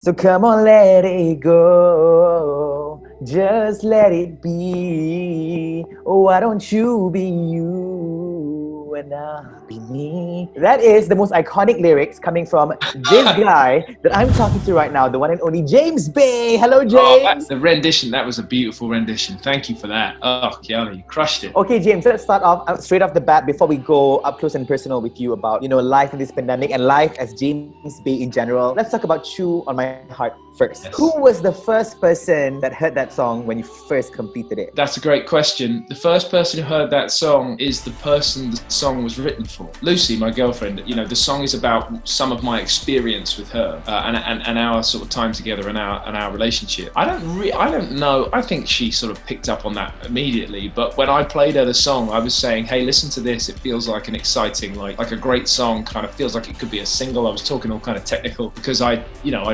So come on, let it go. Just let it be. Oh, why don't you be you and I'll be me? That is the most iconic lyrics coming from this guy that I'm talking to right now, the one and only James Bay. Hello, Oh, James. the rendition, that was a beautiful rendition. Thank you for that. Oh, Kiana, you crushed it. Okay, James, let's start off straight off the bat before we go up close and personal with you about, life in this pandemic and life as James Bay in general. Let's talk about Chew on My Heart first. Yes. Who was the first person that heard that song when you first completed it? That's a great question. The first person who heard that song is the person the song was written for. Lucy, my girlfriend. The song is about some of my experience with her and our sort of time together and our relationship. I don't know. I think she sort of picked up on that immediately. But when I played her the song, I was saying, "Hey, listen to this. It feels like an exciting, like a great song. Kind of feels like it could be a single." I was talking all kind of technical because I'd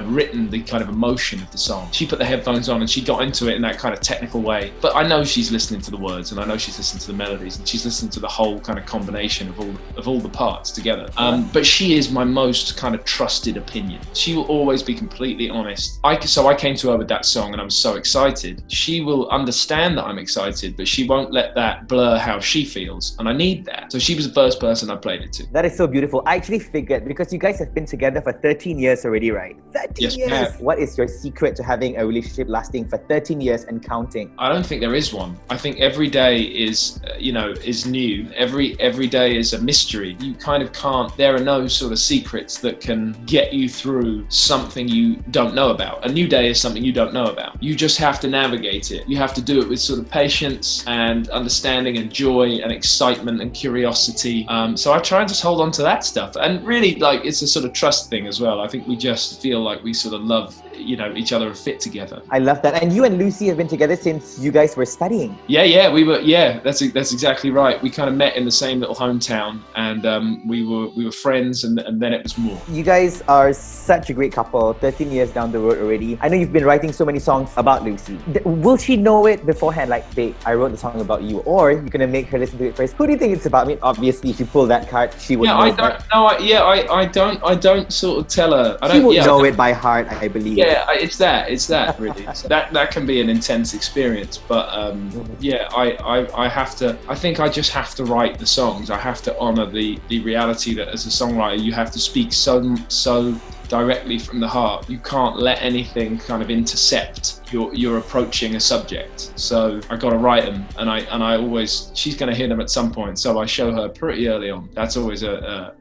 written the kind of emotion of the song. She put the headphones on and she got into it in that kind of technical way. But I know she's listening to the words and I know she's listening to the melodies and she's listening to the whole kind of combination of all the parts together. But she is my most kind of trusted opinion. She will always be completely honest. So I came to her with that song and I was so excited. She will understand that I'm excited, but she won't let that blur how she feels. And I need that. So she was the first person I played it to. That is so beautiful. I actually figured, because you guys have been together for 13 years already, right? 13 Yes, years! we have. What is your secret to having a relationship lasting for 13 years and counting? I don't think there is one. I think every day is new. Every day is a mystery. You kind of can't, there are no sort of secrets that can get you through something you don't know about. A new day is something you don't know about. You just have to navigate it. You have to do it with sort of patience and understanding and joy and excitement and curiosity. So I try and just hold on to that stuff. And really, it's a sort of trust thing as well. I think we just feel like we sort of love each other and fit together. I love that. And you and Lucy have been together since you guys were studying. That's exactly right. We kind of met in the same little hometown and we were friends and then it was more. You guys are such a great couple, 13 years down the road already. I know you've been writing so many songs about Lucy. Will she know it beforehand, like, babe, I wrote the song about you, or you're gonna make her listen to it first? Who do you think it's about? I mean, obviously, if you pull that card, she would know. I don't sort of tell her. She would know it by heart, I believe. Yeah, it's that really. that can be an intense experience, but I think I just have to write the songs. I have to honor the reality that as a songwriter you have to speak so directly from the heart. You can't let anything kind of intercept you're approaching a subject. So I got to write them, and I always, she's going to hear them at some point, so I show her pretty early on. That's always a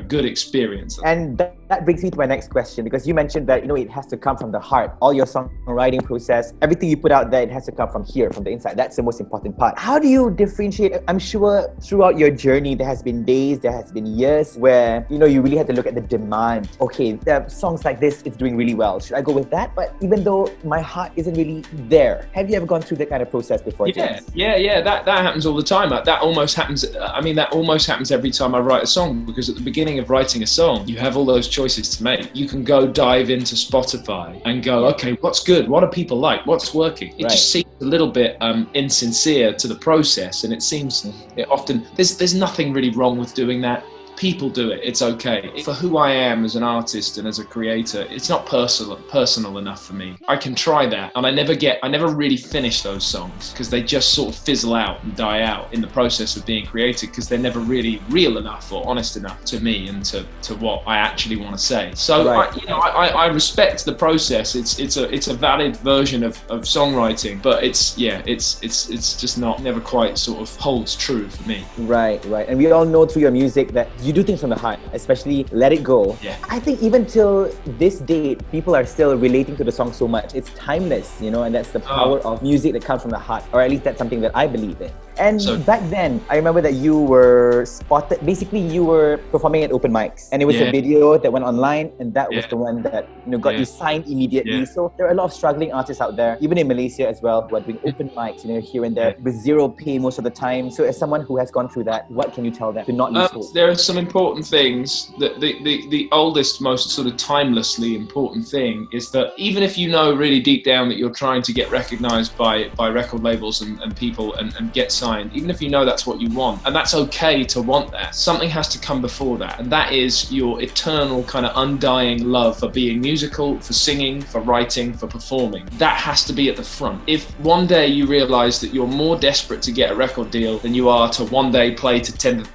good experience. And that brings me to my next question, because you mentioned that it has to come from the heart. All your songwriting process, everything you put out there, it has to come from here, from the inside. That's the most important part. How do you differentiate? I'm sure throughout your journey there has been days, there has been years where you really had to look at the demand. Okay, there are songs like this, it's doing really well. Should I go with that? But even though my heart isn't really there, have you ever gone through that kind of process before? Yeah, James? yeah. That happens all the time. That almost happens. That almost happens every time I write a song, because at the beginning of writing a song, you have all those choices to make. You can go dive into Spotify and go, okay, what's good? What do people like? What's working? It just seems a little bit insincere to the process, and it seems often there's nothing really wrong with doing that. People do it, it's okay. For who I am as an artist and as a creator, it's not personal enough for me. I can try that, and I never really finish those songs because they just sort of fizzle out and die out in the process of being created, because they're never really real enough or honest enough to me and to what I actually want to say. So I respect the process. It's a valid version of songwriting, but it's just never quite sort of holds true for me. Right. And we all know through your music that you do things from the heart, especially Let It Go. Yeah. I think even till this date, people are still relating to the song so much. It's timeless, and that's the power of music that comes from the heart, or at least that's something that I believe in. And back then, I remember that you were spotted, basically you were performing at open mics, and it was a video that went online, and that was the one that got you signed immediately. Yeah. So there are a lot of struggling artists out there, even in Malaysia as well, who are doing open mics, here and there, with zero pay most of the time. So as someone who has gone through that, what can you tell them to not lose hope? There are some important things. That the oldest, most sort of timelessly important thing is that even if you know really deep down that you're trying to get recognized by record labels and people and get signed, even if you know that's what you want, and that's okay to want that, something has to come before that, and that is your eternal kind of undying love for being musical, for singing, for writing, for performing. That has to be at the front. If one day you realize that you're more desperate to get a record deal than you are to one day play to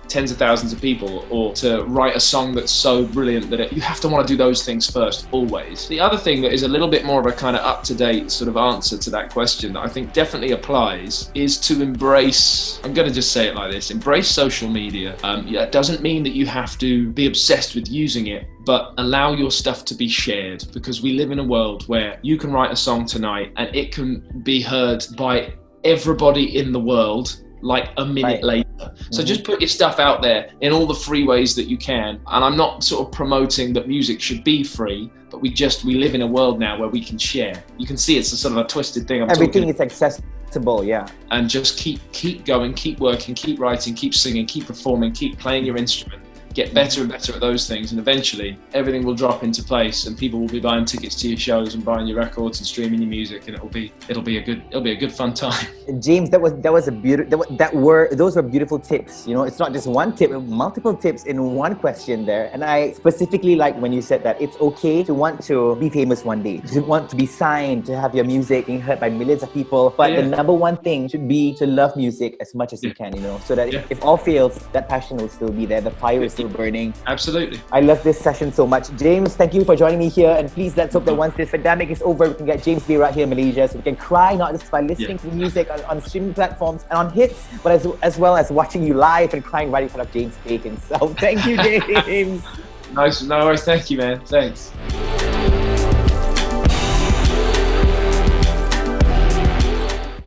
tens of thousands of people, or to write a song that's so brilliant that you have to want to do those things first, always. The other thing that is a little bit more of a kind of up-to-date sort of answer to that question that I think definitely applies is to embrace, I'm going to just say it like this, embrace social media. It doesn't mean that you have to be obsessed with using it, but allow your stuff to be shared, because we live in a world where you can write a song tonight and it can be heard by everybody in the world like a minute later. So just put your stuff out there in all the free ways that you can. And I'm not sort of promoting that music should be free, but we live in a world now where we can share. You can see it's a sort of a twisted thing. Everything is accessible, yeah. And just keep going, keep working, keep writing, keep singing, keep performing, keep playing your instrument. Get better and better at those things, and eventually everything will drop into place, and people will be buying tickets to your shows and buying your records and streaming your music, and it'll be a good fun time. James, those were beautiful tips. You know, it's not just one tip, multiple tips in one question there. And I specifically like when you said that it's okay to want to be famous one day, to want to be signed, to have your music being heard by millions of people. But the number one thing should be to love music as much as you can, you know, so that if all fails, that passion will still be there, the fire is still burning. Absolutely. I love this session so much. James, thank you for joining me here, and please let's hope that once this pandemic is over, we can get James B right here in Malaysia, so we can cry not just by listening to music on streaming platforms and on HITZ, but as well as watching you live and crying right in front of James Bacon. So thank you, James. Nice. No worries. Thank you, man. Thanks.